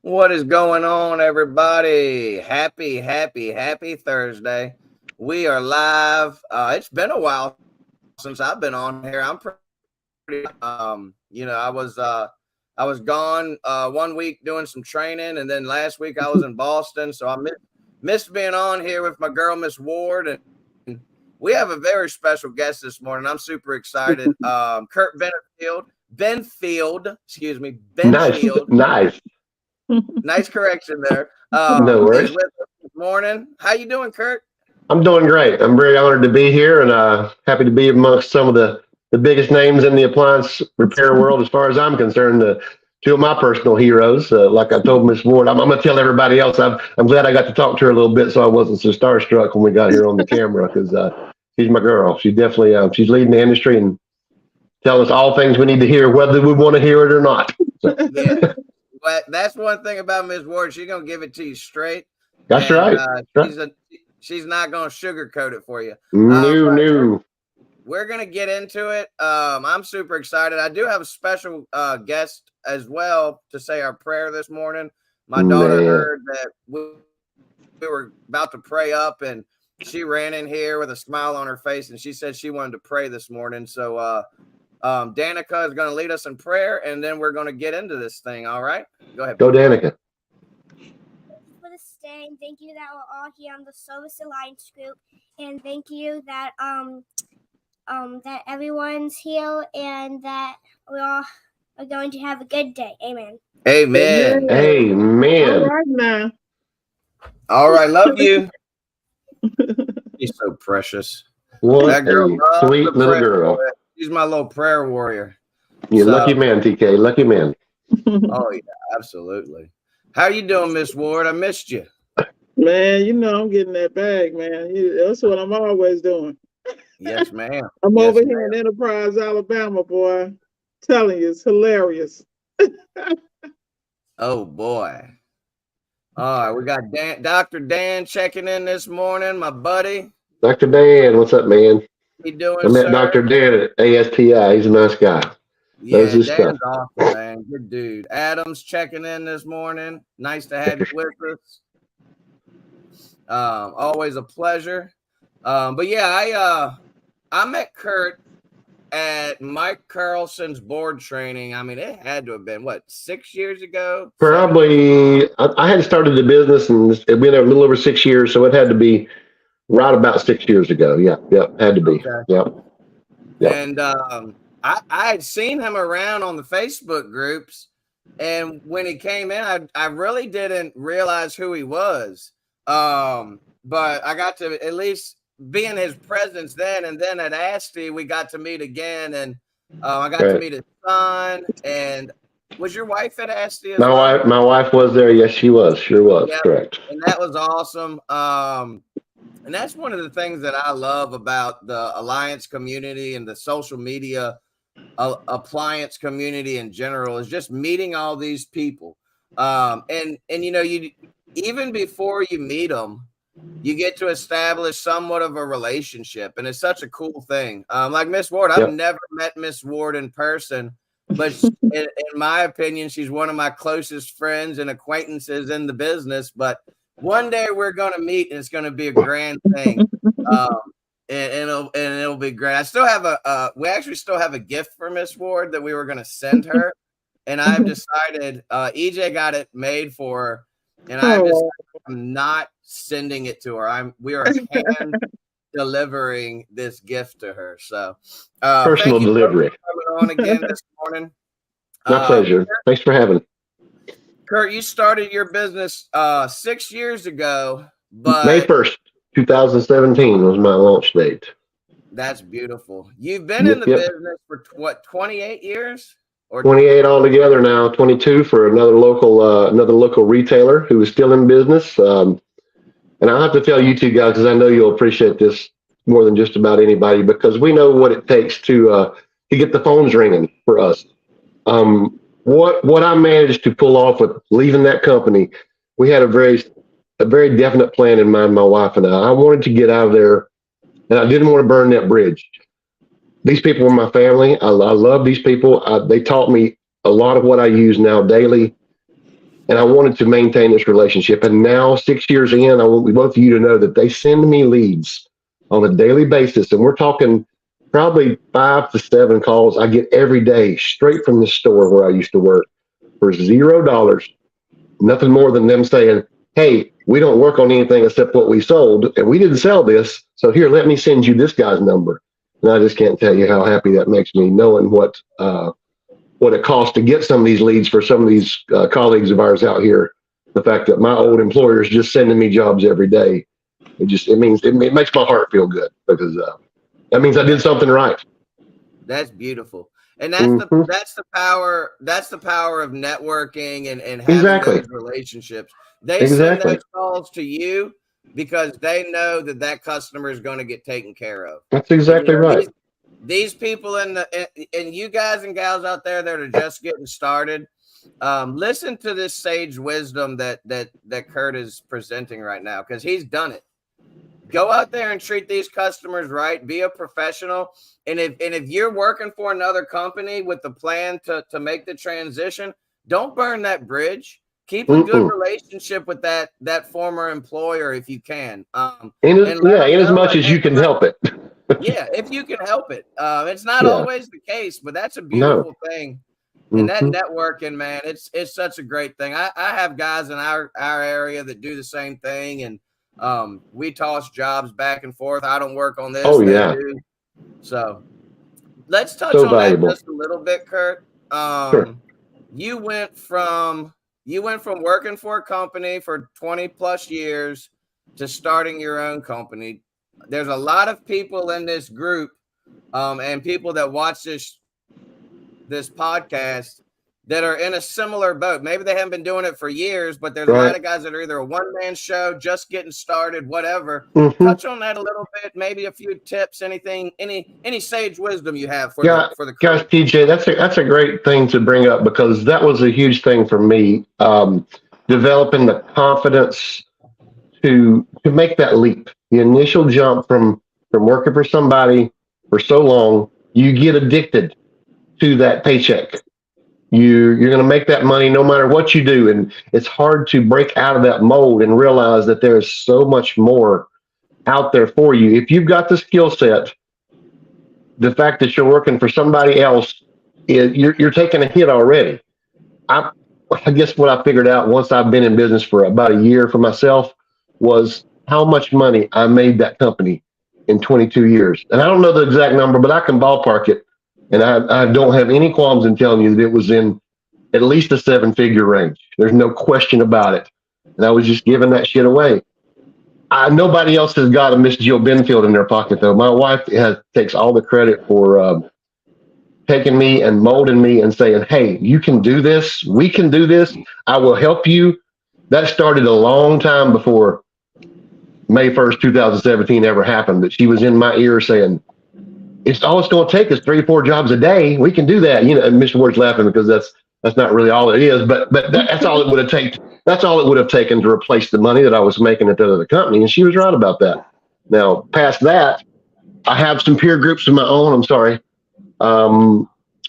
What is going on, everybody? Happy Thursday. We are live. It's been a while since I've been on here. I'm I was gone 1 week doing some training, and then last week I was in Boston, so missed being on here with my girl, Miss Ward, and we have a very special guest this morning. I'm super excited. Kurt Nice, Benfield. nice. Nice correction there. No Is worries. with us this morning. How you doing, Kurt? I'm doing great. I'm very honored to be here and happy to be amongst some of the biggest names in the appliance repair world, as far as I'm concerned. Two of my personal heroes. Like I told Miss Ward, I'm going to tell everybody else. I'm glad I got to talk to her a little bit, so I wasn't so starstruck when we got here on the camera, because she's my girl. She definitely she's leading the industry and telling us all things we need to hear, whether we want to hear it or not. So. Yeah. But that's one thing about Miss Ward. She's gonna give it to you straight. That's And right. she's not gonna sugarcoat it for you. No. We're gonna get into it. I'm super excited. I do have a special guest as well to say our prayer this morning. My daughter heard that we were about to pray up, and she ran in here with a smile on her face, and she said she wanted to pray this morning. So Danica is going to lead us in prayer, and then we're going to get into this thing. All right, go ahead. Go, Danica. For this day, and thank you that we're all here on the Service Alliance group, and thank you that that everyone's here, and that we all are going to have a good day. Amen. Amen. Amen. All right now. All right, love you. She's so precious. What That girl a sweet little girl. She's my little prayer warrior. You're a lucky man, TK. Lucky man. Oh yeah, absolutely. How you doing, Miss Ward? I missed you. Man, you know I'm getting that bag, man. That's what I'm always doing. Yes, ma'am. I'm Yes, over here ma'am. in Enterprise, Alabama, boy. Telling you, it's hilarious. Oh boy. All right, we got Dr. Dan checking in this morning, my buddy. Dr. Dan, what's up, man? How you doing, I met sir? Dr. Dan at ASTI. He's a nice guy. Yeah, Knows his Dan's stuff. awesome, man. Good dude. Adam's checking in this morning. Nice to have you with us. Always a pleasure. But yeah, I met Kurt at Mike Carlson's board training. I mean, it had to have been what, 6 years ago? Probably. I had started the business and it's been a little over 6 years, so it had to be right about 6 years ago. Yeah, had to be. Okay. Yep. And I had seen him around on the Facebook groups, and when he came in, I really didn't realize who he was. But I got to at least be in his presence then, and then at ASTI we got to meet again, and I got to meet his son. And was your wife at ASTI as well? My wife was there. Yes, she was. Sure was. Yeah, correct. And that was awesome. And that's one of the things that I love about the Alliance community and the social media appliance community in general, is just meeting all these people. And you know, you even before you meet them, you get to establish somewhat of a relationship, and it's such a cool thing. Like Miss Ward, I've never met Miss Ward in person, but in my opinion, she's one of my closest friends and acquaintances in the business. But one day we're going to meet, and it's going to be a grand thing. And it'll be great. I still have we actually still have a gift for Miss Ward that we were going to send her, and I've decided EJ got it made for her, and I'm not sending it to her. We are hand delivering this gift to her. So personal delivery. Coming on again this morning. My pleasure. Thanks for having me. Kurt, you started your business 6 years ago, but May 1st, 2017 was my launch date. That's beautiful. You've been in the business for what, 28 years? Or 28 altogether now, 22 for another local retailer who is still in business. And I'll have to tell you two guys, because I know you'll appreciate this more than just about anybody, because we know what it takes to get the phones ringing for us. What I managed to pull off with leaving that company, we had a very definite plan in mind, my wife and I. I wanted to get out of there, and I didn't want to burn that bridge. These people were my family. I love these people. They taught me a lot of what I use now daily. And I wanted to maintain this relationship. And now, 6 years in, I want both of you to know that they send me leads on a daily basis. And we're talking probably 5 to 7 calls I get every day straight from the store where I used to work for $0. Nothing more than them saying, hey, we don't work on anything except what we sold, and we didn't sell this. So here, let me send you this guy's number. And I just can't tell you how happy that makes me, knowing what it costs to get some of these leads for some of these colleagues of ours out here. The fact that my old employer is just sending me jobs every day, it makes my heart feel good, because that means I did something right. That's beautiful. And that's the power of networking and having those relationships. They send those calls to you because they know that customer is going to get taken care of. That's exactly right. These people and you guys and gals out there that are just getting started, listen to this sage wisdom that Kurt is presenting right now, because he's done it. Go out there and treat these customers right. Be a professional. And if you're working for another company with the plan to make the transition, don't burn that bridge. Keep a good relationship with that former employer if you can. In as much as you can help it. Yeah, if you can help it. It's not always the case, but that's a beautiful thing. And that networking, man, it's such a great thing. I have guys in our area that do the same thing, and we toss jobs back and forth. I don't work on this. Oh, yeah. Do. So let's touch on that just a little bit, Kurt. Sure. You went from working for a company for 20 plus years to starting your own company. There's a lot of people in this group and people that watch this podcast that are in a similar boat. Maybe they haven't been doing it for years, but there's a lot of guys that are either a one-man show, just getting started, whatever. Touch on that a little bit, maybe a few tips, anything, any sage wisdom you have for the guys. TJ, that's a great thing to bring up, because that was a huge thing for me, developing the confidence to make that leap. The initial jump from working for somebody for so long, you get addicted to that paycheck. You're going to make that money no matter what you do. And it's hard to break out of that mold and realize that there's so much more out there for you. If you've got the skill set, the fact that you're working for somebody else, you're taking a hit already. I guess what I figured out once I've been in business for about a year for myself was how much money I made that company in 22 years. And I don't know the exact number, but I can ballpark it. And I don't have any qualms in telling you that it was in at least a 7-figure range. There's no question about it. And I was just giving that shit away. Nobody else has got a Miss Jill Benfield in their pocket, though. My wife takes all the credit for taking me and molding me and saying, hey, you can do this. We can do this. I will help you. That started a long time before May 1st, 2017 ever happened. But she was in my ear saying, it's all it's going to take is 3 or 4 jobs a day. We can do that. And Mr. Ward's laughing because that's not really all it is, but that's all it would have taken. That's all it would have taken to replace the money that I was making at the other company. And she was right about that. Now, past that, I have some peer groups of my own. I'm sorry. I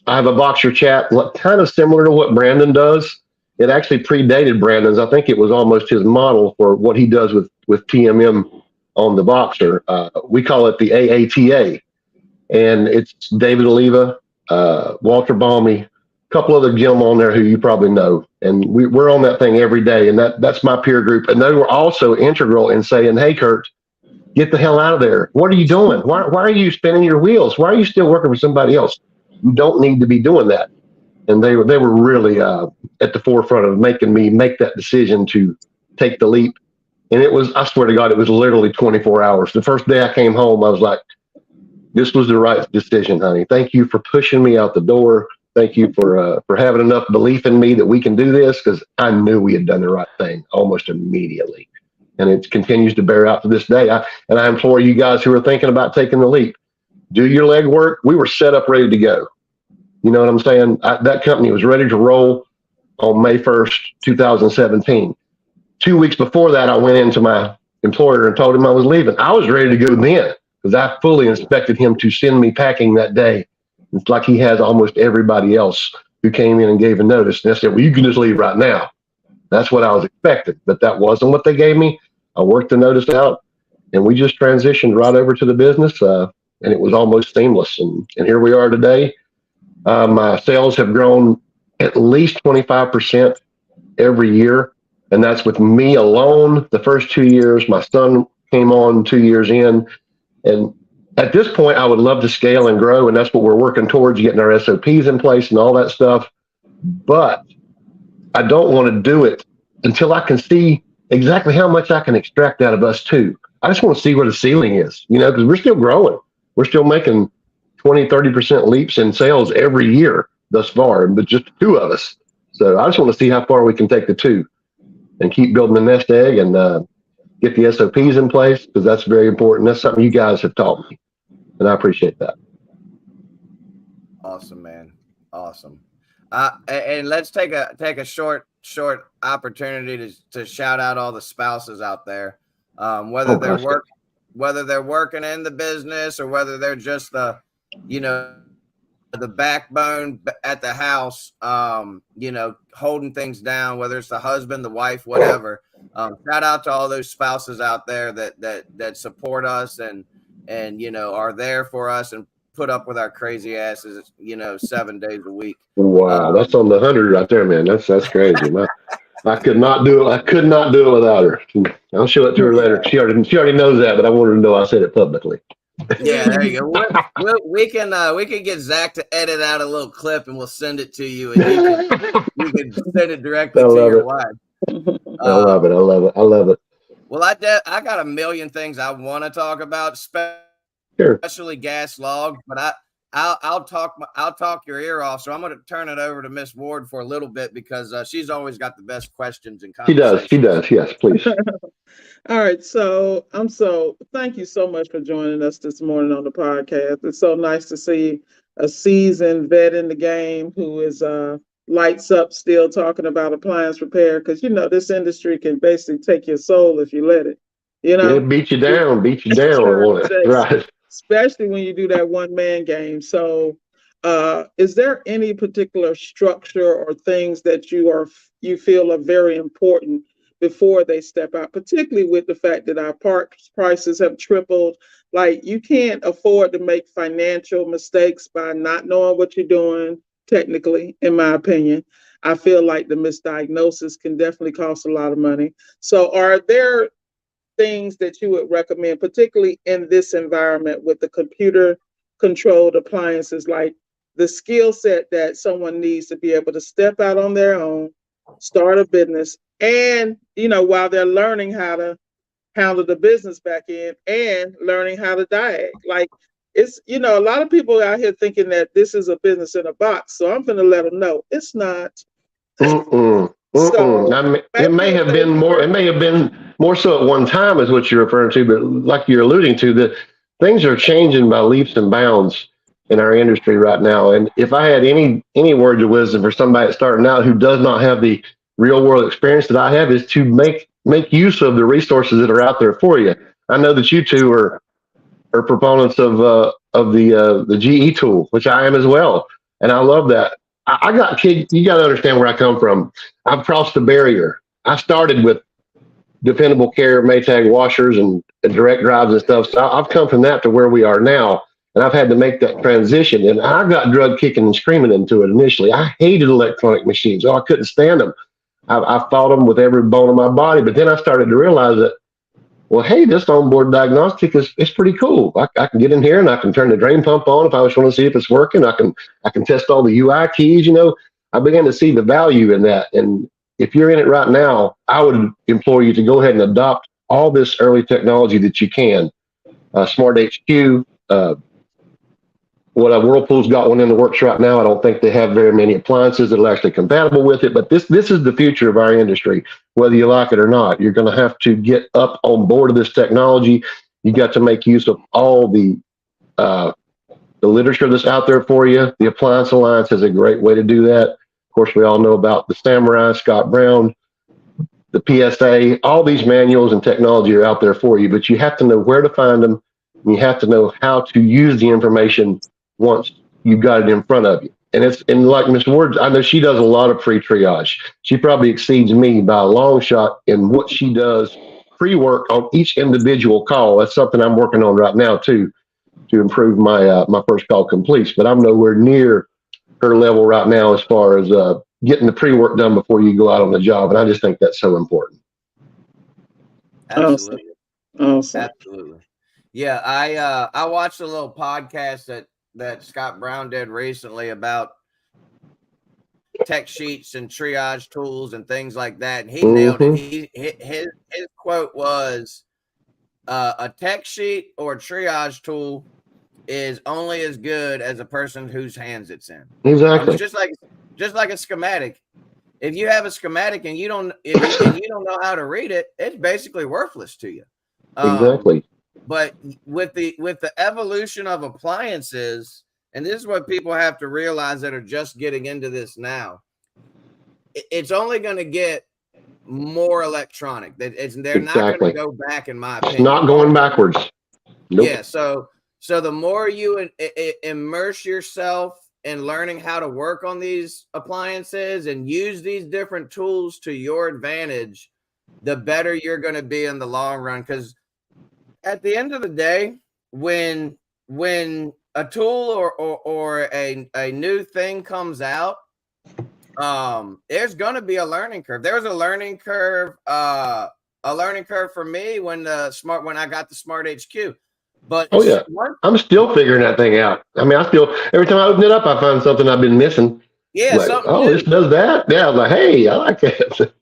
have a Boxer chat, kind of similar to what Brandon does. It actually predated Brandon's. I think it was almost his model for what he does with PMM on the Boxer. We call it the AATA. And it's David Oliva, Walter Balmy, a couple other gentlemen on there who you probably know. And we're on that thing every day. And that's my peer group. And they were also integral in saying, hey, Kurt, get the hell out of there. What are you doing? Why are you spinning your wheels? Why are you still working for somebody else? You don't need to be doing that. And they were really at the forefront of making me make that decision to take the leap. And it was, I swear to God, it was literally 24 hours. The first day I came home, I was like, this was the right decision, honey. Thank you for pushing me out the door. Thank you for having enough belief in me that we can do this, because I knew we had done the right thing almost immediately. And it continues to bear out to this day. I implore you guys who are thinking about taking the leap, do your legwork. We were set up, ready to go. You know what I'm saying? That company was ready to roll on May 1st, 2017. 2 weeks before that, I went into my employer and told him I was leaving. I was ready to go then, because I fully expected him to send me packing that day. It's like he has almost everybody else who came in and gave a notice. And I said, well, you can just leave right now. That's what I was expecting, but that wasn't what they gave me. I worked the notice out, and we just transitioned right over to the business, and it was almost seamless. And here we are today. My sales have grown at least 25% every year, and that's with me alone. The first 2 years, my son came on 2 years in, and at this point, I would love to scale and grow, and that's what we're working towards, getting our SOPs in place and all that stuff. But I don't want to do it until I can see exactly how much I can extract out of us too. I just want to see where the ceiling is, because we're still growing. We're still making 20, 30% leaps in sales every year thus far, but just the two of us. So I just want to see how far we can take the two and keep building the nest egg and get the SOPs in place, because that's very important. That's something you guys have taught me, and I appreciate that. Awesome, man. Awesome. And let's take a short opportunity to shout out all the spouses out there, whether they're working in the business or whether they're just the backbone at the house, holding things down, whether it's the husband, the wife, whatever. Shout out to all those spouses out there that support us and are there for us and put up with our crazy asses, 7 days a week. Wow, that's on the 100 right there, man. That's crazy. I could not do it. I could not do it without her. I'll show it to her later. She already knows that, but I wanted her to know I said it publicly. Yeah, there you go. We can get Zach to edit out a little clip and we'll send it to you, and you can send it directly to your wife. I love it. I love it. Well, I got a million things I want to talk about, especially gas logs, but I'll talk your ear off. So I'm going to turn it over to Miss Ward for a little bit, because she's always got the best questions and conversations. She does. Yes, please. All right. So thank you so much for joining us this morning on the podcast. It's so nice to see a seasoned vet in the game who is lights up still talking about appliance repair, because this industry can basically take your soul if you let it. It beat you down on it. Right. Especially when you do that one-man game. So is there any particular structure or things that you feel are very important before they step out, particularly with the fact that our parts prices have tripled? Like, you can't afford to make financial mistakes by not knowing what you're doing technically, in my opinion. I feel like the misdiagnosis can definitely cost a lot of money. So are there things that you would recommend, particularly in this environment with the computer controlled appliances, like the skill set that someone needs to be able to step out on their own, start a business, and while they're learning how to handle the business back end and learning how to diag? Like, it's a lot of people out here thinking that this is a business in a box, so I'm gonna let them know it's not. So it may have been more. It may have been more so at one time, is what you're referring to. But like you're alluding to, that things are changing by leaps and bounds in our industry right now. And if I had any words of wisdom for somebody that's starting out who does not have the real world experience that I have, is to make use of the resources that are out there for you. I know that you two are proponents of the GE tool, which I am as well, and I love that. I got kids. You got to understand where I come from. I've crossed the barrier. I started with Dependable Care, Maytag washers and direct drives and stuff. So I've come from that to where we are now, and I've had to make that transition. And I got drug kicking and screaming into it initially. I hated electronic machines. I couldn't stand them. I fought them with every bone in my body. But then I started to realize that, well, hey, this onboard diagnostic is pretty cool. I can get in here and I can turn the drain pump on if I just want to see if it's working. I can test all the UI keys. I began to see the value in that. And if you're in it right now, I would implore you to go ahead and adopt all this early technology that you can. Smart HQ, Whirlpool's got one in the works right now. I don't think they have very many appliances that are actually compatible with it, but this is the future of our industry, whether you like it or not. You're going to have to get up on board of this technology. You got to make use of all the literature that's out there for you. The Appliance Alliance is a great way to do that. Of course, we all know about the Samurai, Scott Brown, the PSA. All these manuals and technology are out there for you, but you have to know where to find them. And you have to know how to use the information once you've got it in front of you. and like Miss Ward, I know she does a lot of pre-triage. She probably exceeds me by a long shot in what she does pre-work on each individual call. That's something I'm working on right now too, to improve my my first call completes. But I'm nowhere near her level right now as far as getting the pre-work done before you go out on the job. And I just think that's so important. Absolutely. Awesome. Absolutely. Yeah, I watched a little podcast that Scott Brown did recently about tech sheets and triage tools and things like that, and he nailed it. His quote was, "A tech sheet or a triage tool is only as good as a person whose hands it's in." Exactly. It's just like a schematic. If you have a schematic and you don't know how to read it, it's basically worthless to you. Exactly. But with the evolution of appliances, and this is what people have to realize that are just getting into this now, it's only going to get more electronic. They're not going to go back, in my opinion. It's not going backwards. Nope. Yeah. So the more you immerse yourself in learning how to work on these appliances and use these different tools to your advantage, the better you're going to be in the long run. Because at the end of the day, when a tool or a new thing comes out, there's going to be a learning curve. There was a learning curve for me when I got the Smart HQ. But I'm still figuring that thing out. I mean, every time I open it up, I find something I've been missing. Yeah, like, this does that. Yeah, I'm like, hey, I like that.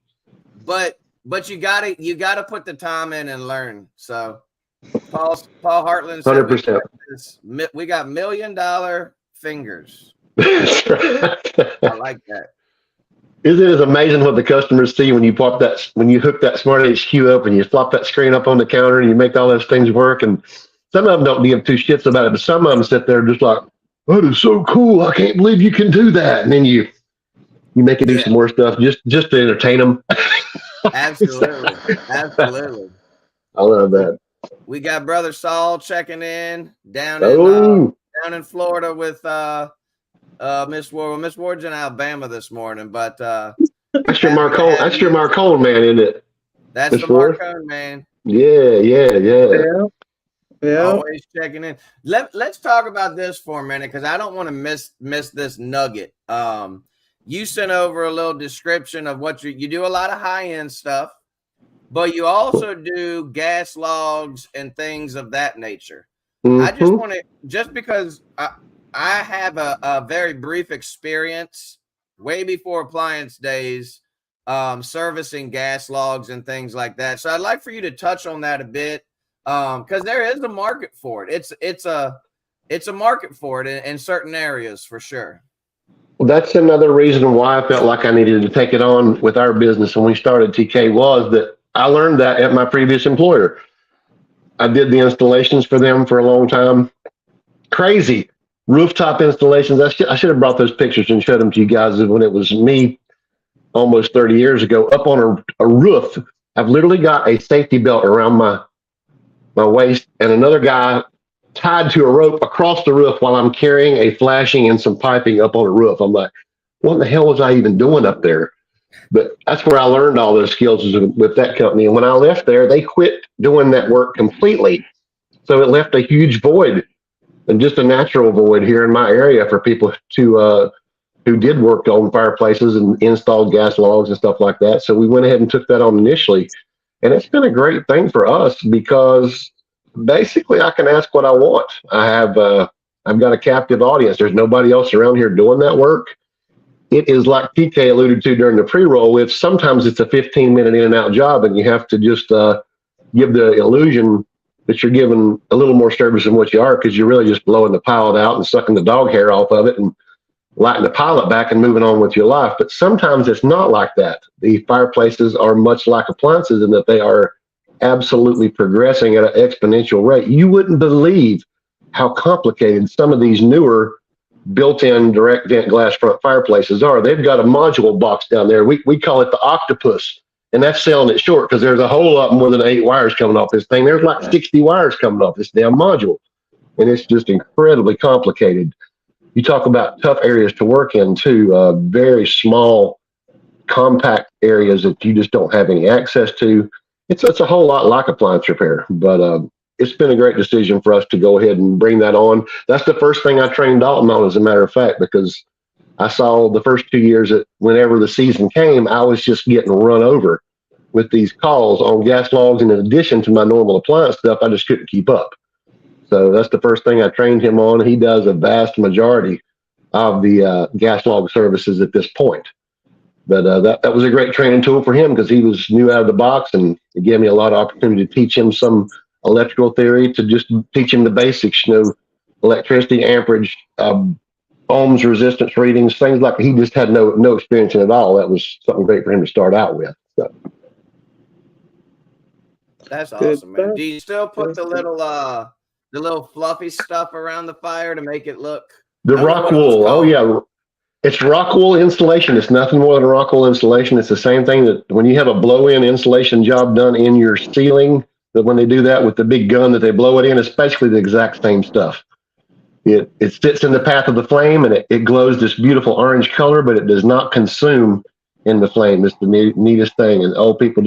But you gotta put the time in and learn. So Paul Hartland said 100%. we got $1 million fingers. That's right. I like that. Isn't it amazing what the customers see when you hook that Smart HQ up and you flop that screen up on the counter and you make all those things work? And some of them don't give two shits about it, but some of them sit there just like, that is so cool. I can't believe you can do that. And then you make it do some more stuff just to entertain them. Absolutely. Absolutely. I love that. We got Brother Saul checking in down in Florida with Miss Ward. Miss Ward's in Alabama this morning, but that's your Marcone man, isn't it? That's Ms. the Marcone man. Yeah. Always checking in. Let's talk about this for a minute, because I don't want to miss this nugget. You sent over a little description of what you do. A lot of high-end stuff, but you also do gas logs and things of that nature. I just want to, just because I have a very brief experience way before appliance days, servicing gas logs and things like that. So I'd like for you to touch on that a bit, because there is a market for it. It's a market for it in certain areas for sure. Well, that's another reason why I felt like I needed to take it on with our business when we started TK, was that I learned that at my previous employer. I did the installations for them for a long time. Crazy rooftop installations. I should have brought those pictures and showed them to you guys when it was me almost 30 years ago up on a roof. I've literally got a safety belt around my waist and another guy tied to a rope across the roof while I'm carrying a flashing and some piping up on a roof. I'm like, what in the hell was I even doing up there? But that's where I learned all those skills with that company. And when I left there, they quit doing that work completely. So it left a huge void, and just a natural void here in my area for people who did work on fireplaces and installed gas logs and stuff like that. So we went ahead and took that on initially. And it's been a great thing for us because basically I can ask what I want. I've got a captive audience. There's nobody else around here doing that work. It is like PK alluded to during the pre-roll. Sometimes it's a 15-minute in and out job, and you have to just give the illusion that you're giving a little more service than what you are, because you're really just blowing the pilot out and sucking the dog hair off of it and lighting the pilot back and moving on with your life. But sometimes it's not like that. The fireplaces are much like appliances in that they are absolutely progressing at an exponential rate. You wouldn't believe how complicated some of these newer built-in direct vent glass front fireplaces are. They've got a module box down there. We call it the octopus, and that's selling it short because there's a whole lot more than 8 wires coming off this thing. There's like 60 wires coming off this damn module, and it's just incredibly complicated. you talk about tough areas to work in too, very small, compact areas that you just don't have any access to. It's a whole lot like appliance repair, but it's been a great decision for us to go ahead and bring that on. That's the first thing I trained Dalton on, as a matter of fact, because I saw the first 2 years that whenever the season came, I was just getting run over with these calls on gas logs. And in addition to my normal appliance stuff, I just couldn't keep up. So that's the first thing I trained him on. He does a vast majority of the gas log services at this point. But that was a great training tool for him because he was new out of the box, and it gave me a lot of opportunity to teach him some electrical theory, to just teach him the basics, electricity, amperage, ohms, resistance readings, things like that. He just had no experience in it at all. That was something great for him to start out with. So. That's awesome, man. Do you still put the little fluffy stuff around the fire to make it look? The rock wool. Oh yeah. It's rock wool insulation. It's nothing more than rock wool insulation. It's the same thing that when you have a blow-in insulation job done in your ceiling, that when they do that with the big gun that they blow it in, it's basically the exact same stuff. It sits in the path of the flame, and it glows this beautiful orange color, but it does not consume in the flame. It's the neatest thing, and people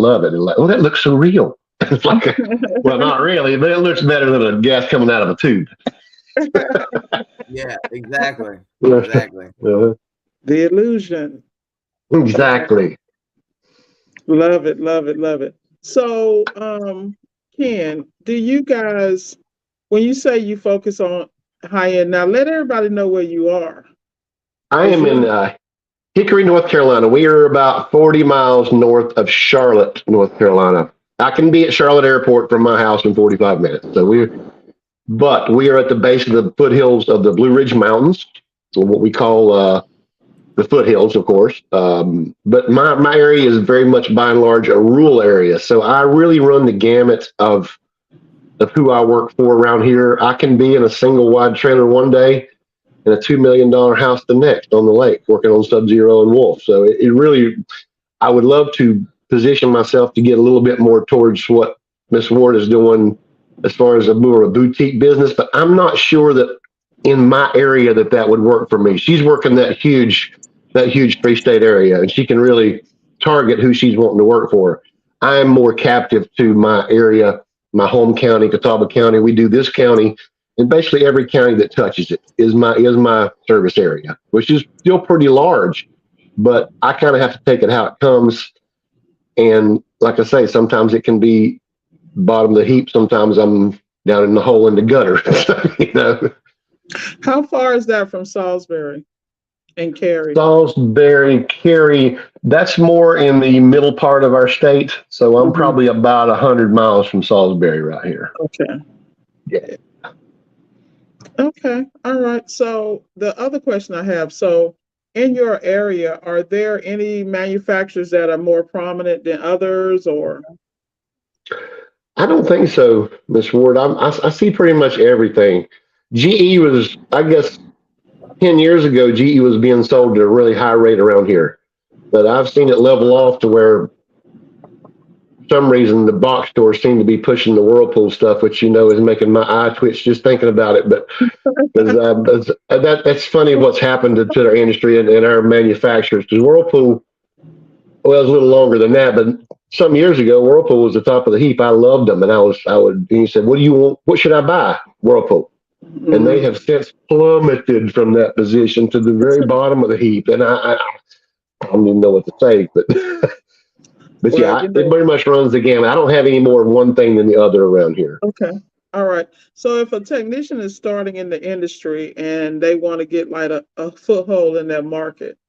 love it. They're like, oh, that looks so real. It's like, well, not really, but it looks better than a gas coming out of a tube. Yeah, exactly. Exactly. The illusion. Exactly. Love it, love it, love it. So, Ken, do you guys, when you say you focus on high end, now let everybody know where you are. I am in Hickory, North Carolina. We are about 40 miles north of Charlotte, North Carolina. I can be at Charlotte Airport from my house in 45 minutes. But we are at the base of the foothills of the Blue Ridge Mountains, what we call the foothills, of course. But my area is very much, by and large, a rural area. So I really run the gamut of who I work for around here. I can be in a single wide trailer one day and a $2 million house the next on the lake, working on Sub-Zero and Wolf. So it really, I would love to position myself to get a little bit more towards what Miss Ward is doing as far as a more a boutique business, but I'm not sure that in my area that would work for me. She's working that huge three-state area, and she can really target who she's wanting to work for. I'm more captive to my area, my home county, Catawba County. We do this county, and basically every county that touches it is my service area, which is still pretty large, but I kind of have to take it how it comes. And like I say, sometimes it can be bottom of the heap. Sometimes I'm down in the hole in the gutter. How far is that from Salisbury and Cary? Salisbury, Cary, that's more in the middle part of our state. So I'm probably about 100 miles from Salisbury right here. Okay. Yeah. Okay. All right. So the other question I have, so in your area, are there any manufacturers that are more prominent than others, or? I don't think so, Miss Ward. I see pretty much everything. GE was, I guess, 10 years ago, GE was being sold at a really high rate around here. But I've seen it level off to where, for some reason, the box stores seem to be pushing the Whirlpool stuff, which, is making my eye twitch just thinking about it. But that's funny what's happened to our industry and our manufacturers. Because Whirlpool, well, it was a little longer than that, but some years ago, Whirlpool was the top of the heap. I loved them, and and he said, "What do you want? What should I buy?" Whirlpool, and they have since plummeted from that position to the very bottom of the heap. And I don't even know what to say, but yeah, it very much runs the gamut. I don't have any more one thing than the other around here. Okay, all right. So if a technician is starting in the industry and they want to get like a foothold in that market,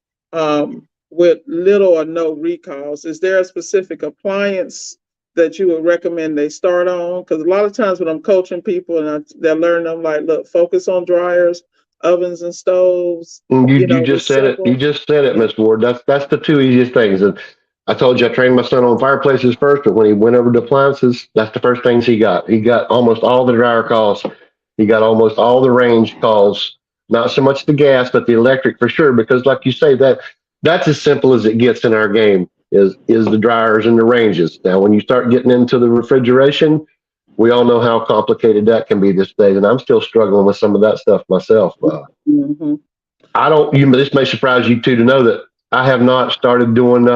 with little or no recalls, is there a specific appliance that you would recommend they start on? Because a lot of times when I'm coaching people and they're learning, I'm like, look, focus on dryers, ovens, and stoves. You just said it. You just said it, Miss Ward. That's the two easiest things. And I told you I trained my son on fireplaces first, but when he went over to appliances, that's the first things he got. He got almost all the dryer calls. He got almost all the range calls. Not so much the gas, but the electric for sure. Because like you say, that's as simple as it gets in our game is the dryers and the ranges. Now, when you start getting into the refrigeration, we all know how complicated that can be these days, and I'm still struggling with some of that stuff myself. Mm-hmm. I don't. This may surprise you too to know that I have not started doing.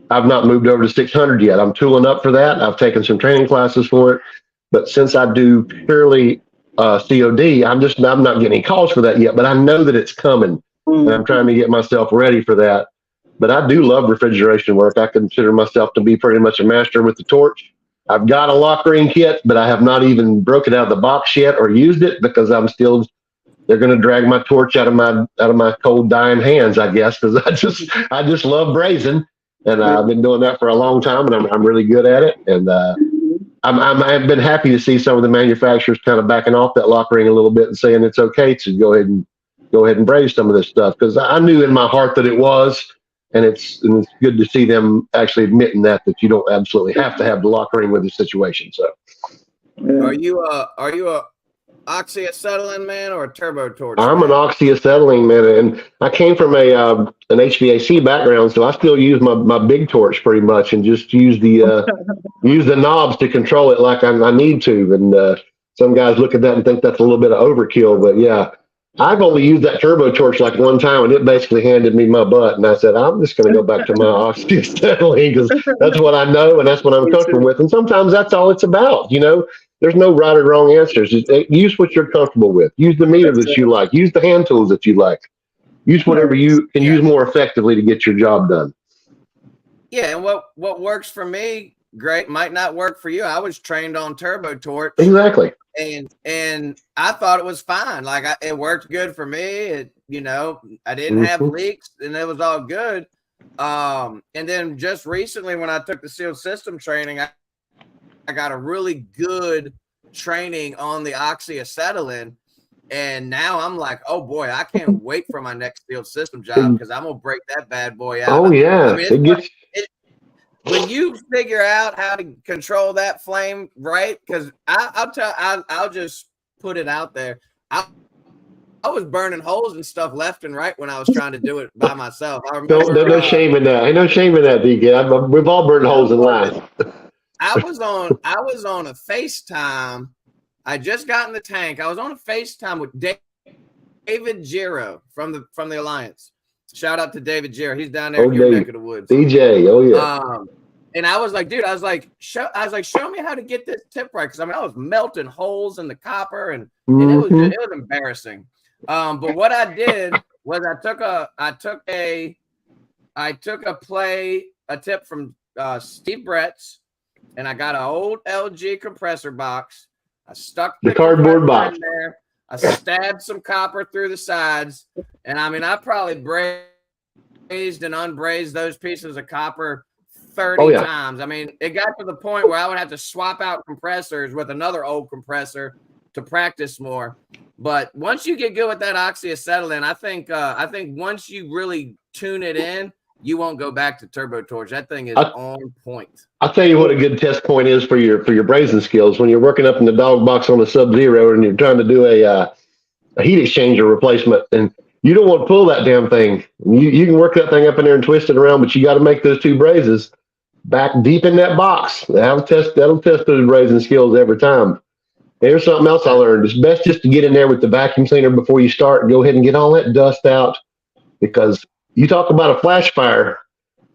I've not moved over to 600 yet. I'm tooling up for that. I've taken some training classes for it, but since I do purely COD, I'm not getting any calls for that yet. But I know that it's coming, and I'm trying to get myself ready for that. But I do love refrigeration work. I consider myself to be pretty much a master with the torch. I've got a lockering kit, but I have not even broken it out of the box yet or used it because I'm still. They're going to drag my torch out of my cold dying hands, I guess, because I just love brazing, and I've been doing that for a long time, and I'm really good at it. And I've been happy to see some of the manufacturers kind of backing off that lockering a little bit and saying it's okay to go ahead and braze some of this stuff, because I knew in my heart that it was. And it's good to see them actually admitting that you don't absolutely have to have the lockering with the situation. So, are you a oxyacetylene man or a turbo torch? I'm man? an oxyacetylene man, and I came from an HVAC background, so I still use my big torch pretty much, and just use the knobs to control it like I need to. And some guys look at that and think that's a little bit of overkill, but yeah. I've only used that turbo torch like one time, and it basically handed me my butt. And I said, I'm just going to go back to my oxyacetylene because that's what I know and that's what I'm comfortable with. And sometimes that's all it's about. There's no right or wrong answers. Just use what you're comfortable with. Use the meter that you like. Use the hand tools that you like. Use whatever you can use more effectively to get your job done. Yeah, and what works for me, great, might not work for you. I was trained on turbo torch. Exactly. And I thought it was fine. Like it worked good for me. I didn't have leaks, and it was all good. And then just recently, when I took the sealed system training, I got a really good training on the oxyacetylene, and now I'm like, oh boy, I can't wait for my next sealed system job because I'm gonna break that bad boy out. Oh yeah, I mean, when you figure out how to control that flame right, because I'll just put it out there. I was burning holes and stuff left and right when I was trying to do it by myself. I remember, no shame in that. Ain't no shame in that, DK. We've all burned holes in life. I was on a FaceTime. I just got in the tank. I was on a FaceTime with David Giro from the Alliance. Shout out to David Giro. He's down there in your neck of the woods. DJ, oh yeah. And I was like, dude, show me how to get this tip right, because I was melting holes in the copper, and it was embarrassing. But what I did was I took a tip from Steve Brett's, and I got an old LG compressor box. I stuck the cardboard box in there. I stabbed some copper through the sides, and I probably brazed and unbrazed those pieces of copper 30 times. I mean, it got to the point where I would have to swap out compressors with another old compressor to practice more. But once you get good with that oxyacetylene, I think once you really tune it in, you won't go back to turbo torch. That thing is on point. I'll tell you what a good test point is for your brazing skills. When you're working up in the dog box on a Sub-Zero and you're trying to do a heat exchanger replacement, and you don't want to pull that damn thing. You can work that thing up in there and twist it around, but you got to make those two brazes back deep in that box. That'll test those brazing skills every time. Here's something else I learned. It's best just to get in there with the vacuum cleaner before you start and go ahead and get all that dust out, because you talk about a flash fire.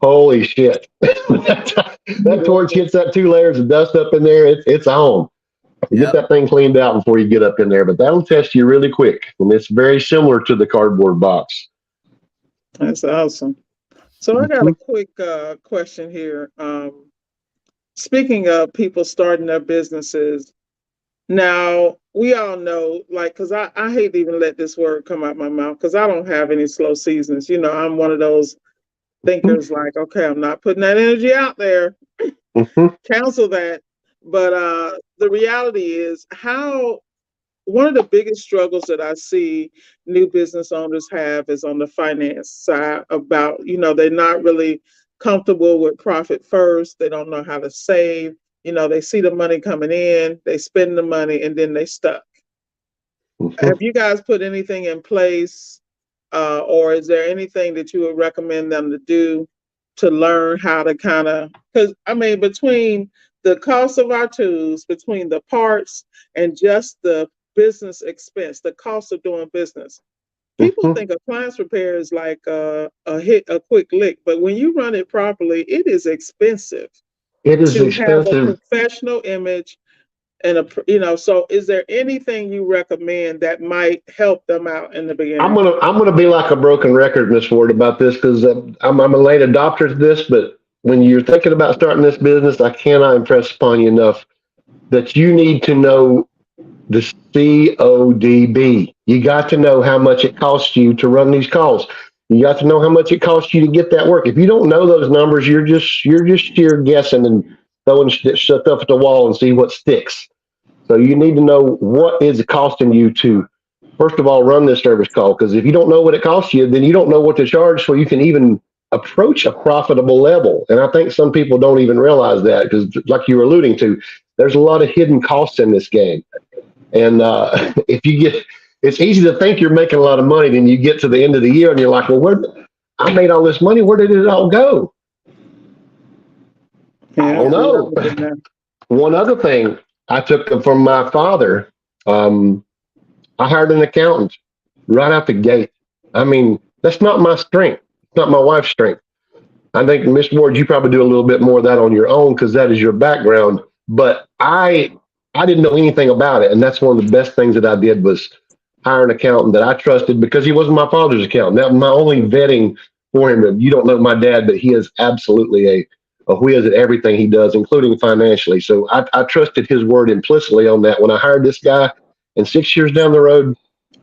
Holy shit. that torch gets that 2 layers of dust up in there. It's on. Get that thing cleaned out before you get up in there, but that'll test you really quick. And it's very similar to the cardboard box. That's awesome. So I got a quick question here. Speaking of people starting their businesses, now we all know, like, because I hate to even let this word come out my mouth, because I don't have any slow seasons. I'm one of those thinkers like, okay, I'm not putting that energy out there. Cancel that. But the reality is one of the biggest struggles that I see new business owners have is on the finance side about, they're not really comfortable with profit first. They don't know how to save. They see the money coming in, they spend the money, and then they stuck. Have you guys put anything in place, or is there anything that you would recommend them to do to learn how to because between the cost of our tools between the parts and just the business expense, the cost of doing business. People Mhm. think appliance repair is like a quick lick, but when you run it properly, it is expensive It is to have a expensive. professional image and so is there anything you recommend that might help them out in the beginning? I'm gonna be like a broken record, Miss Ward, about this because I'm a late adopter to this. But when you're thinking about starting this business, I cannot impress upon you enough that you need to know the CODB. You got to know how much it costs you to run these calls. You got to know how much it costs you to get that work. If you don't know those numbers, you're just sheer guessing and throwing stuff up at the wall and see what sticks. So you need to know what is it costing you to, first of all, run this service call. Because if you don't know what it costs you, then you don't know what to charge so you can even approach a profitable level. And I think some people don't even realize that because, like you were alluding to, there's a lot of hidden costs in this game. And if you get, it's easy to think you're making a lot of money, then you get to the end of the year and you're like, well, I made all this money. Where did it all go? I don't know. One other thing I took from my father, I hired an accountant right out the gate. I mean, that's not my strength. It's not my wife's strength. I think, Miss Ward, you probably do a little bit more of that on your own because that is your background. But I didn't know anything about it, and that's one of the best things that I did was hire an accountant that I trusted because he wasn't my father's accountant. That was my only vetting for him. You don't know my dad, but he is absolutely a whiz at everything he does, including financially. So I trusted his word implicitly on that. When I hired this guy, and 6 years down the road,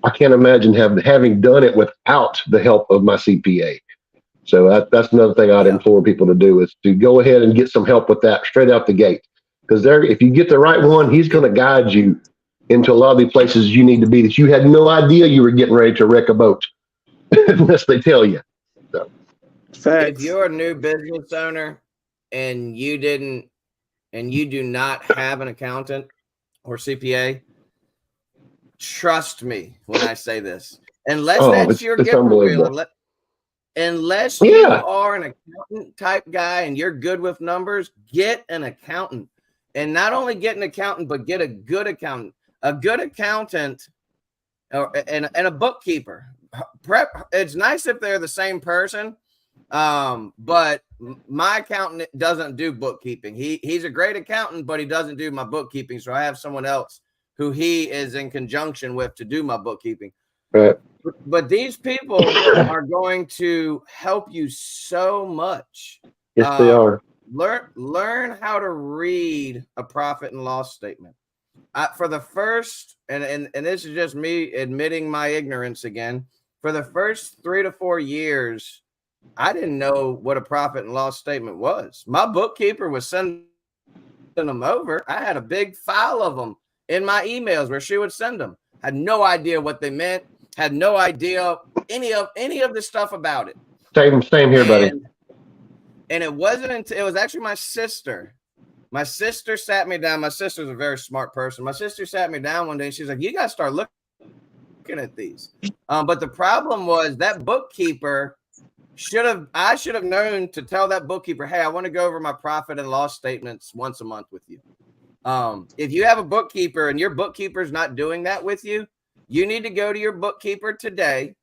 I can't imagine having done it without the help of my CPA. So that's another thing I'd implore people to do is to go ahead and get some help with that straight out the gate. Because if you get the right one, he's going to guide you into a lot of the places you need to be that you had no idea you were getting ready to wreck a boat unless they tell you. So. If you're a new business owner and you do not have an accountant or CPA, trust me when I say this. Unless that's your gift reel, unless you are an accountant type guy and you're good with numbers, get an accountant. And not only get an accountant, but get a good accountant. A good accountant and a bookkeeper. It's nice if they're the same person, but my accountant doesn't do bookkeeping. He's a great accountant, but he doesn't do my bookkeeping. So I have someone else who he is in conjunction with to do my bookkeeping. Right. But these people are going to help you so much. Yes, they are. Learn how to read a profit and loss statement. For the first, and this is just me admitting my ignorance again. For the first 3 to 4 years, I didn't know what a profit and loss statement was. My bookkeeper was sending them over. I had a big file of them in my emails where she would send them. Had no idea what they meant. Had no idea any of the stuff about it. Same here, buddy. And it wasn't until it was actually my sister. My sister sat me down. My sister's a very smart person. My sister sat me down one day and she's like, you got to start looking at these. But the problem was that bookkeeper I should have known to tell that bookkeeper, hey, I want to go over my profit and loss statements once a month with you. If you have a bookkeeper and your bookkeeper's not doing that with you, you need to go to your bookkeeper today.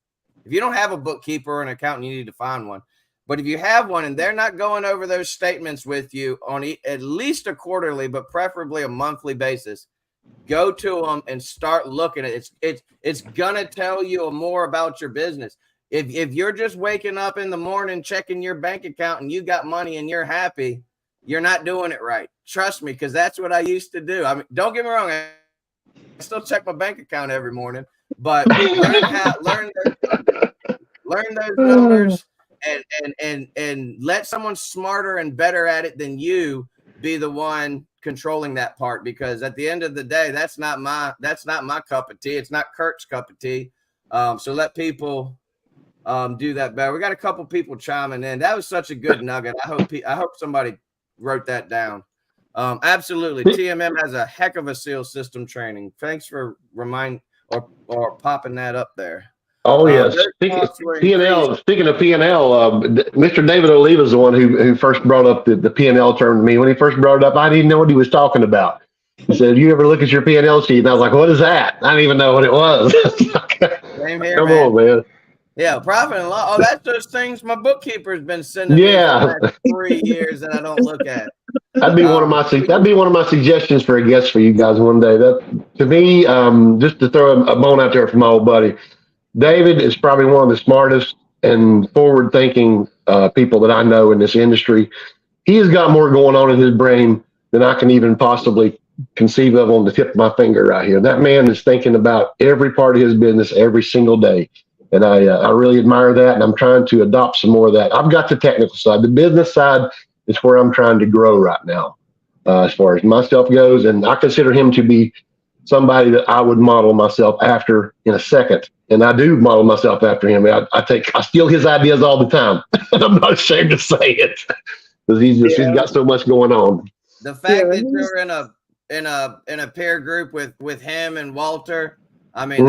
If you don't have a bookkeeper or an accountant, you need to find one. But if you have one and they're not going over those statements with you on at least a quarterly, but preferably a monthly basis, go to them and start looking at it. It's gonna tell you more about your business. If you're just waking up in the morning, checking your bank account and you got money and you're happy, you're not doing it right. Trust me, because that's what I used to do. I mean, don't get me wrong. I still check my bank account every morning, but learn those numbers. And let someone smarter and better at it than you be the one controlling that part, because at the end of the day, that's not my cup of tea. It's not Kurt's cup of tea. So let people do that better. We got a couple people chiming in. That was such a good nugget. I hope somebody wrote that down. Absolutely. TMM has a heck of a SEAL system training. Thanks for popping that up there. Oh yeah. Those costs were increased. P&L. Speaking of P&L, Mr. David Oliva is the one who first brought up the P&L term to me. When he first brought it up, I didn't know what he was talking about. He said, "You ever look at your P&L sheet?" And I was like, "What is that?" I didn't even know what it was. Same here, Come man. on, man. Yeah, profit and loss. Oh, that's those things my bookkeeper's been sending me for the last 3 years that I don't look at. That'd be one of my suggestions for a guest for you guys one day. That to me, just to throw a bone out there for my old buddy, David is probably one of the smartest and forward-thinking people that I know in this industry. He has got more going on in his brain than I can even possibly conceive of on the tip of my finger right here. That man is thinking about every part of his business every single day. And I really admire that, and I'm trying to adopt some more of that. I've got the technical side. The business side is where I'm trying to grow right now, as far as myself goes. And I consider him to be somebody that I would model myself after in a second. And I do model myself after him. I steal his ideas all the time. And I'm not ashamed to say it because he's got so much going on. The fact that you're in a peer group with him and Walter, I mean,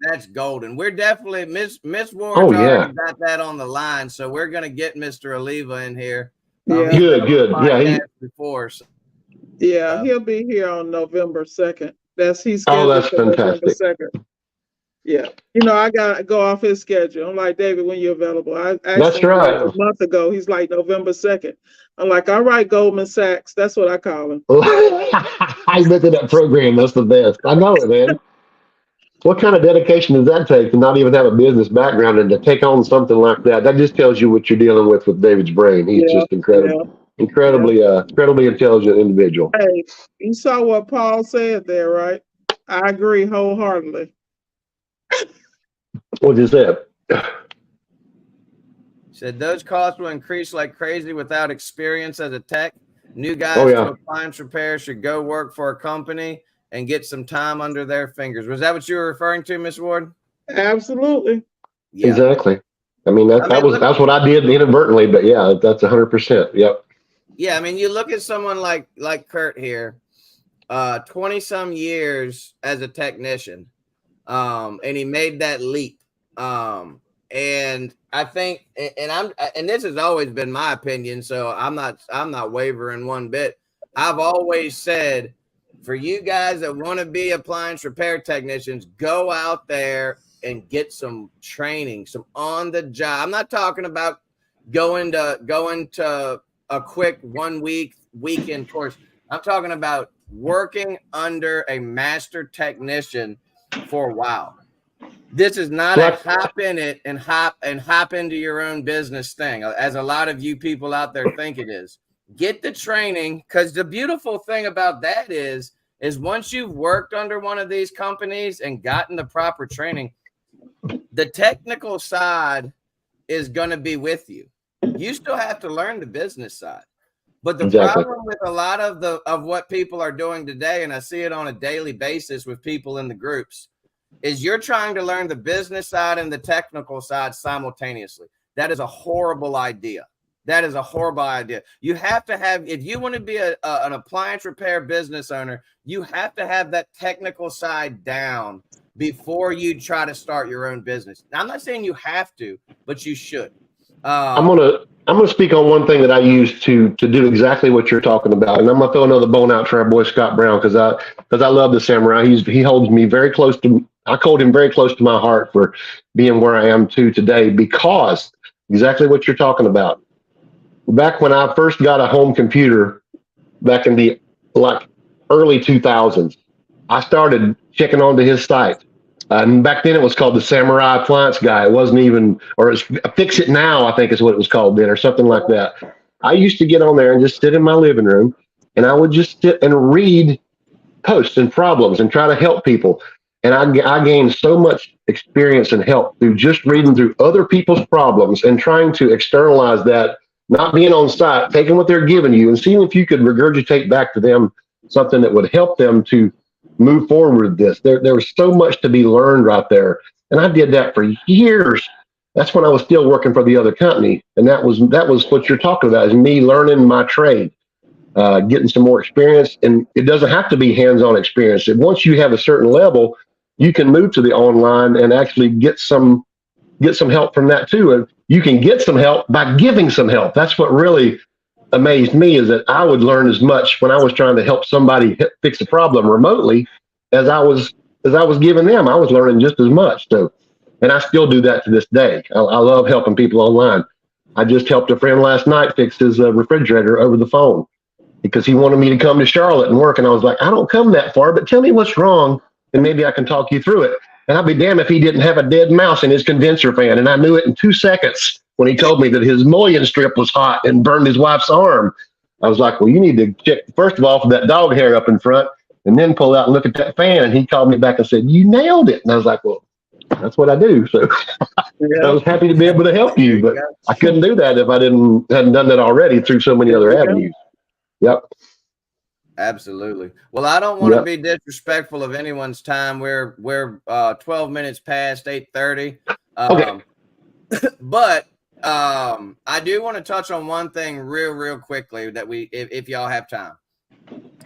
that's golden. We're definitely Miss Ward's already got that on the line, so we're gonna get Mr. Oliva in here. Good. Yeah, he'll be here on November 2nd. He's scheduled for November fantastic. 2nd. Yeah, I gotta go off his schedule. I'm like, David, when you available? I asked That's him right. a month ago. He's like November 2nd. I'm like, all right, Goldman Sachs. That's what I call him. I invented that program. That's the best. I know it, man. What kind of dedication does that take to not even have a business background and to take on something like that? That just tells you what you're dealing with David's brain. He's just incredible, incredibly intelligent individual. Hey, you saw what Paul said there, right? I agree wholeheartedly. What is that? Said those costs will increase like crazy without experience as a tech. New guys to appliance repair should go work for a company and get some time under their fingers. Was that what you were referring to, Ms. Ward? Absolutely. Yeah. Exactly. I mean, that's what I did inadvertently, but yeah, that's 100%. Yep. Yeah, I mean, you look at someone like Kurt here, 20 some years as a technician, and he made that leap. And I think, and this has always been my opinion, so I'm not wavering one bit. I've always said, for you guys that want to be appliance repair technicians, go out there and get some training, some on the job. I'm not talking about going to a quick 1 week weekend course. I'm talking about working under a master technician for a while. This is not a hop in it and hop into your own business thing, as a lot of you people out there think it is. Get the training, because the beautiful thing about that is once you've worked under one of these companies and gotten the proper training, the technical side is going to be with you. You still have to learn the business side. But the problem with a lot of what people are doing today, and I see it on a daily basis with people in the groups, is you're trying to learn the business side and the technical side simultaneously. That is a horrible idea. That is a horrible idea. You have to have, if you want to be an appliance repair business owner, you have to have that technical side down before you try to start your own business. Now, I'm not saying you have to, but you should. I'm gonna speak on one thing that I use to do exactly what you're talking about, and I'm gonna throw another bone out to our boy Scott Brown because I love the samurai. He holds me very close to. I hold him very close to my heart for being where I am today because exactly what you're talking about. Back when I first got a home computer, back in the early 2000s, I started checking onto his site. And back then it was called the Samurai Appliance Guy. It wasn't even, or it's Fix It Now, I think is what it was called then, or something like that. I used to get on there and just sit in my living room, and I would just sit and read posts and problems and try to help people. And I gained so much experience and help through just reading through other people's problems and trying to externalize that, not being on site, taking what they're giving you and seeing if you could regurgitate back to them something that would help them to move forward with this. There was so much to be learned right there. And I did that for years. That's when I was still working for the other company. And that was what you're talking about, is me learning my trade, getting some more experience. And it doesn't have to be hands-on experience. And once you have a certain level, you can move to the online and actually get some help from that too. And you can get some help by giving some help. That's what really amazed me, is that I would learn as much when I was trying to help somebody fix a problem remotely as I was giving them. I was learning just as much. So, and I still do that to this day. I love helping people online. I just helped a friend last night fix his refrigerator over the phone because he wanted me to come to Charlotte and work. And I was like, I don't come that far, but tell me what's wrong and maybe I can talk you through it. And I'd be damned if he didn't have a dead mouse in his condenser fan. And I knew it in 2 seconds when he told me that his mullion strip was hot and burned his wife's arm. I was like, well, you need to check, first of all, for that dog hair up in front, and then pull out and look at that fan. And he called me back and said, you nailed it. And I was like, well, that's what I do. So I was happy to be able to help you, but I couldn't do that if I hadn't done that already through so many other avenues. Yep. Absolutely. Well, I don't want to be disrespectful of anyone's time. We're 12 minutes past 8:30. Okay. But I do want to touch on one thing real quickly that if y'all have time.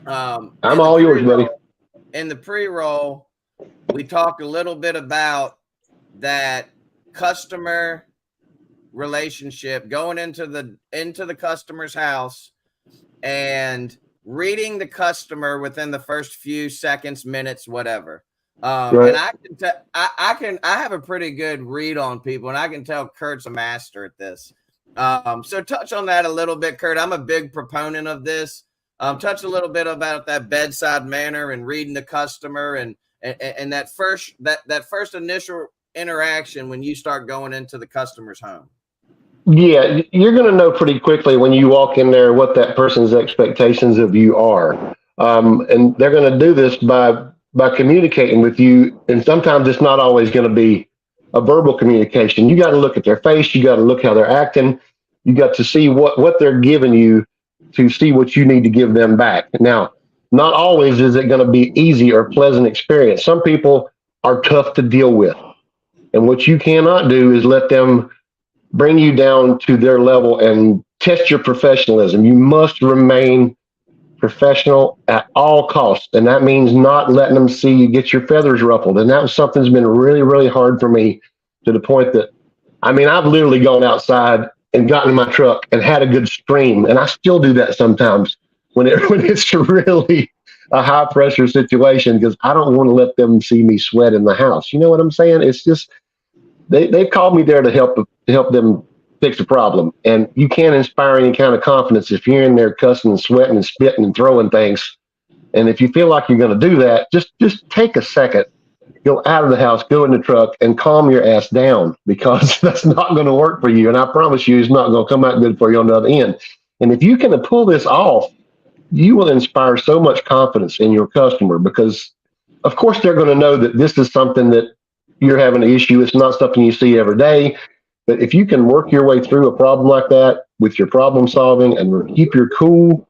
I'm all yours, buddy. In the pre-roll, we talked a little bit about that customer relationship, going into the customer's house and reading the customer within the first few seconds, minutes, whatever. Right. And I have a pretty good read on people, and I can tell Kurt's a master at this. So touch on that a little bit, Kurt. I'm a big proponent of this. Touch a little bit about that bedside manner and reading the customer and that first initial interaction when you start going into the customer's home. Yeah, you're going to know pretty quickly when you walk in there what that person's expectations of you are. And they're going to do this by communicating with you. And sometimes it's not always going to be a verbal communication. You got to look at their face. You got to look how they're acting. You got to see what they're giving you to see what you need to give them back. Now, not always is it going to be easy or pleasant experience. Some people are tough to deal with. And what you cannot do is let them bring you down to their level and test your professionalism. You must remain professional at all costs. And that means not letting them see you get your feathers ruffled. And that was something that's been really, really hard for me, to the point that, I mean, I've literally gone outside and gotten in my truck and had a good stream. And I still do that sometimes when it's really a high pressure situation, because I don't want to let them see me sweat in the house. You know what I'm saying? It's just, they've called me there to help them fix a problem. And you can't inspire any kind of confidence if you're in there cussing and sweating and spitting and throwing things. And if you feel like you're going to do that, just take a second, go out of the house, go in the truck, and calm your ass down, because that's not going to work for you. And I promise you, it's not going to come out good for you on the other end. And if you can pull this off, you will inspire so much confidence in your customer, because of course they're going to know that this is something that you're having an issue. It's not something you see every day. But if you can work your way through a problem like that with your problem solving and keep your cool,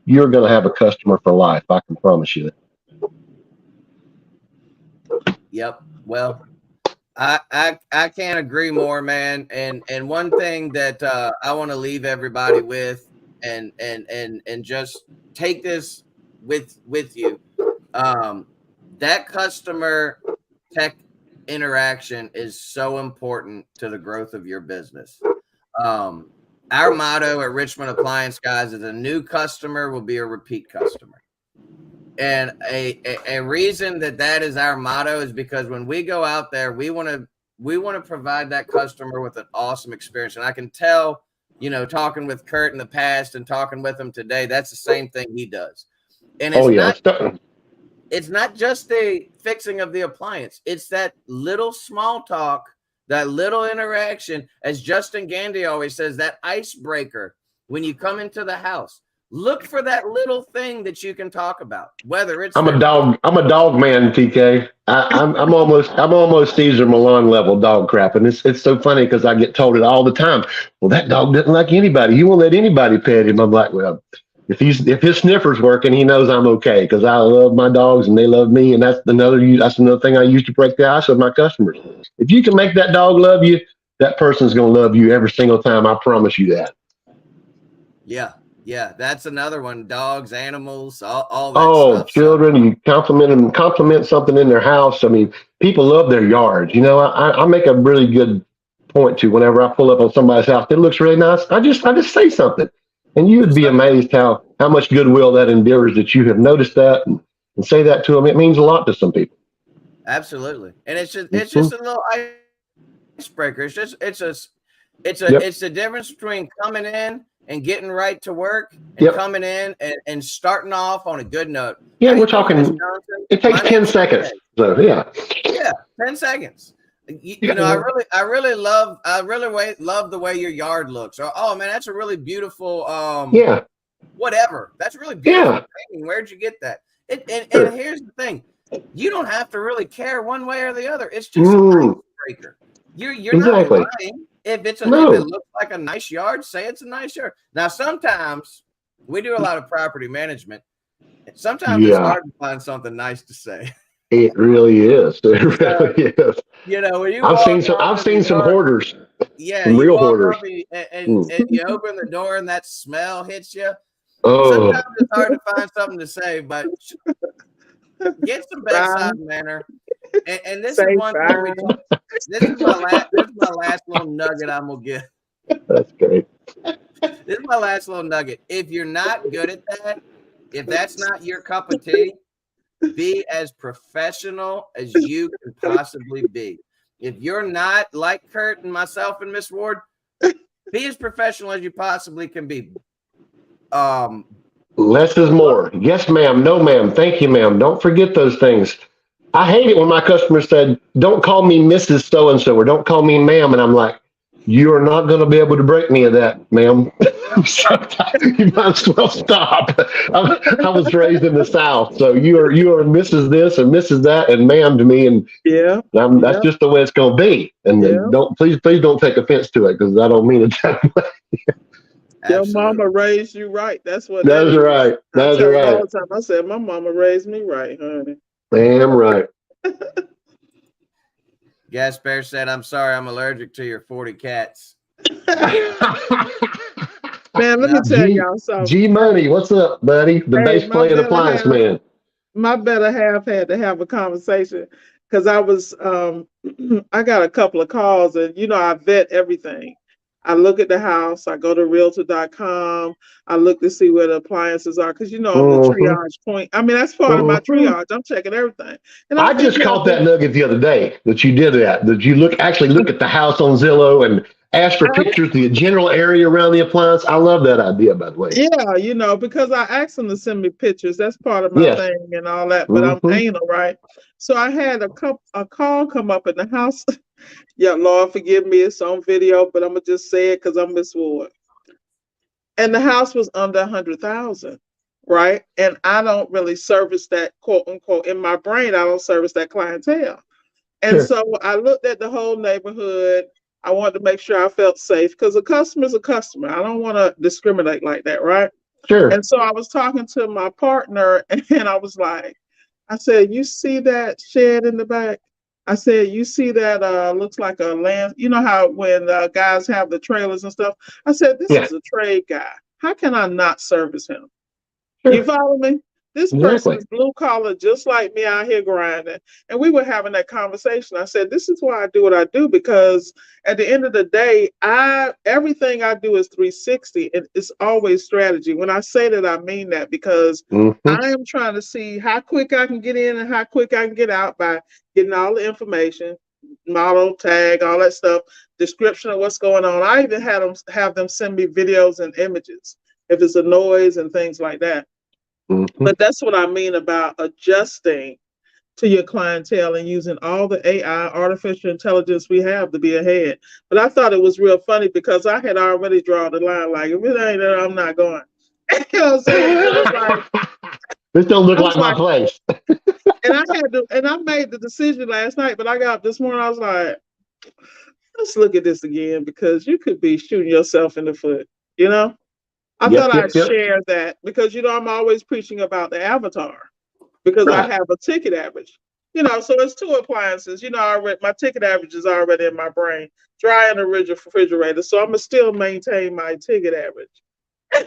you're going to have a customer for life. I can promise you that. Yep. Well, I can't agree more, man. And one thing that I want to leave everybody with, and just take this with you, that customer tech interaction is so important to the growth of your business. Our motto at Richmond Appliance, guys, is a new customer will be a repeat customer. And a reason that is our motto is because when we go out there, we want to provide that customer with an awesome experience. And I can tell, talking with Kurt in the past and talking with him today, that's the same thing he does. And it's not just the fixing of the appliance. It's that little small talk, that little interaction, as Justin Gandy always says, that icebreaker when you come into the house. Look for that little thing that you can talk about. Whether it's I'm a dog man, TK. I'm almost Caesar Milan level dog crap, and it's so funny because I get told it all the time. Well, that dog doesn't like anybody. He won't let anybody pet him. I'm like, well, if his sniffer's working, he knows I'm okay, because I love my dogs and they love me, and that's another thing I use to break the ice with my customers. If you can make that dog love you, that person's going to love you every single time. I promise you that. Yeah. Yeah, that's another one. Dogs, animals, all that Oh, stuff. So children, you compliment something in their house. I mean, people love their yards. I make a really good point to whenever I pull up on somebody's house, it looks really nice. I just say something. And you would be amazed how much goodwill that endures that you have noticed that and say that to them. It means a lot to some people. absolutely, and it's Mhm. just a little icebreaker. Yep. It's the difference between coming in and getting right to work and Yep. coming in and starting off on a good note. Yeah, How we're you doing, Miss talking, Johnson? it My takes 10 name's seconds. Jose. So, yeah. Yeah, 10 seconds. You know, Yeah. I really love the way your yard looks. Or, oh man, that's a really beautiful Yeah. whatever. That's a really beautiful Yeah. painting. Where'd you get that? And Sure. here's the thing. You don't have to really care one way or the other. It's just an Mm, icebreaker. You're not exactly. lying. If it No. looks like a nice yard, say it's a nice yard. Now sometimes we do a lot of property management. Sometimes it's Yeah. hard to find something nice to say. It really is. It So, really is. you know, when you I've walk seen some. up I've in the seen some yard, hoarders, yeah, some you real walk hoarders. up Mm. and you open the door and that smell hits you. Oh, Sometimes it's hard to find something to say, but get some bedside Bye. manner. And this is Say one thing we bye. talk. This is my last little nugget I'm gonna give. that's great. This is my last little nugget. If you're not good at that, if that's not your cup of tea, be as professional as you can possibly be. If you're not like Kurt and myself and Miss Ward, be as professional as you possibly can be. Less is more. Yes, ma'am. No, ma'am. Thank you, ma'am. Don't forget those things. I hate it when my customers said, "Don't call me Mrs. So and so," or "Don't call me ma'am," and I'm like, "You are not going to be able to break me of that, ma'am." You might as well stop. I was raised in the South, so you are Mrs. This and Mrs. that and ma'am to me, and Yeah. that's Yeah. just the way it's going to be. And Yeah. don't please don't take offense to it because I don't mean it that way. Your Absolutely. mama raised you right. That's what that That's is. right. I That's tell them all right. the time. I said, my mama raised me right, honey. Damn right. Gaspar said, "I'm sorry, I'm allergic to your 40 cats." Man, let me Yeah. tell G y'all something. G Money, what's up, buddy? The Hey, bass playing appliance man. my better half had to have a conversation because I was I got a couple of calls and I vet everything. I look at the house, I go to realtor.com, I look to see where the appliances are because I'm the Mm-hmm. triage point. I mean, that's part of my Mm-hmm. triage. I'm checking everything. And I I was just just caught helping. that nugget the other day that you did that. That you actually look at the house on Zillow and ask for pictures, the general area around the appliance. I love that idea, by the way. Yeah, because I asked them to send me pictures. That's part of my Yes. thing and all that. But I'm Mm-hmm. anal, right? So I had a call come up in the house. Yeah, Lord forgive me, it's on video, but I'm gonna just say it because I'm Miss Ward. And the house was under 100,000, right? And I don't really service that quote unquote in my brain. I don't service that clientele. And Sure. so I looked at the whole neighborhood. I wanted to make sure I felt safe because a customer's a customer. I don't want to discriminate like that, right? Sure. And so I was talking to my partner and I was like, I said, you see that shed in the back? I said, you see that looks like a land, you know how when guys have the trailers and stuff? I said, this Yeah. is a trade guy. How can I not service him? You Sure. follow me? This person Exactly. is blue collar, just like me out here grinding. And we were having that conversation. I said, this is why I do what I do, because at the end of the day, everything I do is 360 and it's always strategy. When I say that, I mean that because Mm-hmm. I am trying to see how quick I can get in and how quick I can get out by getting all the information, model, tag, all that stuff, description of what's going on. I even have them send me videos and images if it's a noise and things like that. Mm-hmm. But that's what I mean about adjusting to your clientele and using all the AI, artificial intelligence we have to be ahead. But I thought it was real funny because I had already drawn the line, like, if it ain't there, I'm not going. You know what I'm saying? But it's like, This don't look I was like my like, place. and I made the decision last night, but I got up this morning, I was like, let's look at this again because you could be shooting yourself in the foot, you know? I Yep. thought Yep. I'd Yep. share that because, I'm always preaching about the avatar. Because I Right. have a ticket average. So it's two appliances. My ticket average is already in my brain. Dryer and a refrigerator. So I'm gonna still maintain my ticket average.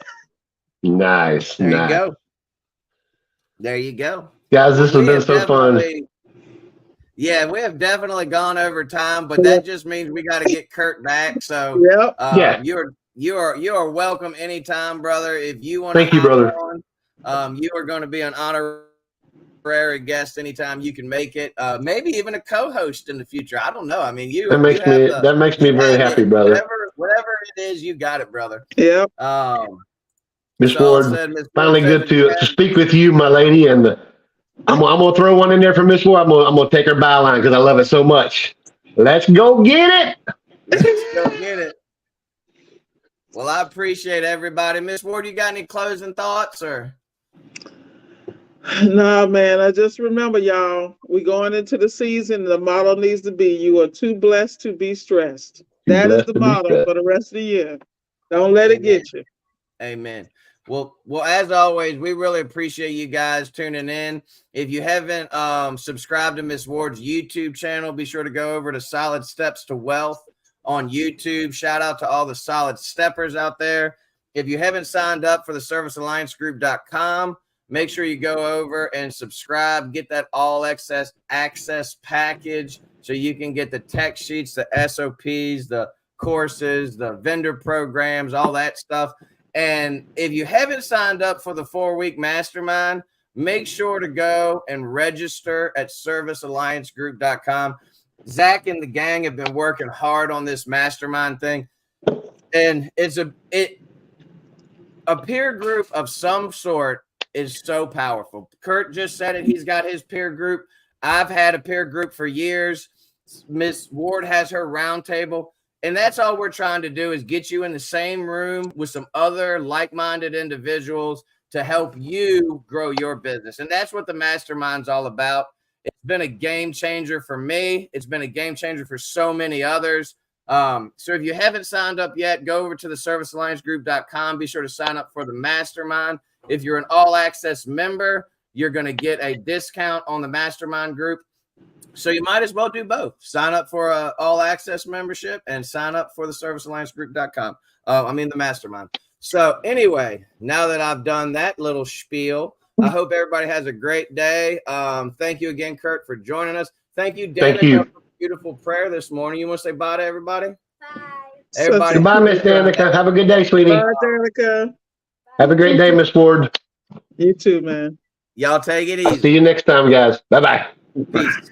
Nice. There you Nice. go. There you go. Guys, this has been so fun. Yeah, we have definitely gone over time, but that just means we got to get Kurt back. So Yep. Yeah. you are welcome anytime, brother. If you want to Thank you, brother. you are going to be an honorary guest anytime you can make it. Maybe even a co-host in the future. I don't know. I mean, That makes me very happy, brother. Whatever it is, you got it, brother. Yep. Miss Ward, finally good to speak with you, my lady, and I'm gonna throw one in there for Miss Ward. I'm gonna take her byline because I love it so much. Let's go get it. Let's go get it. Well, I appreciate everybody. Miss Ward, you got any closing thoughts or? Nah, man. I just remember, y'all, we going into the season. The motto needs to be: "You are too blessed to be stressed." That is the motto for the rest of the year. Don't let it get you. Amen. Well, as always, we really appreciate you guys tuning in. If you haven't subscribed to Miss Ward's YouTube channel, be sure to go over to Solid Steps to Wealth on YouTube. Shout out to all the solid steppers out there. If you haven't signed up for the servicealliancegroup.com, make sure you go over and subscribe, get that all access package so you can get the tech sheets, the SOPs, the courses, the vendor programs, all that stuff. And if you haven't signed up for the 4-week mastermind, make sure to go and register at servicealliancegroup.com. Zach and the gang have been working hard on this mastermind thing. And it's a peer group of some sort is so powerful. Kurt just said it. He's got his peer group. I've had a peer group for years. Miss Ward has her roundtable. And that's all we're trying to do is get you in the same room with some other like-minded individuals to help you grow your business. And that's what the mastermind's all about. It's been a game changer for me. It's been a game changer for so many others. So if you haven't signed up yet, go over to the servicealliancegroup.com. Be sure to sign up for the mastermind. If you're an all-access member, you're going to get a discount on the mastermind group. So you might as well do both. Sign up for a all-access membership and sign up for the servicealliancegroup.com. The mastermind. So anyway, now that I've done that little spiel, I hope everybody has a great day. Thank you again, Kurt, for joining us. Thank you, Danica, for the beautiful prayer this morning. You want to say bye to everybody? Bye. Everybody. Goodbye, Miss Danica. Have a good day, sweetie. Bye, Danica. Have a great day, Miss Ward. You too, man. Y'all take it easy. See you next time, guys. Bye-bye. Peace.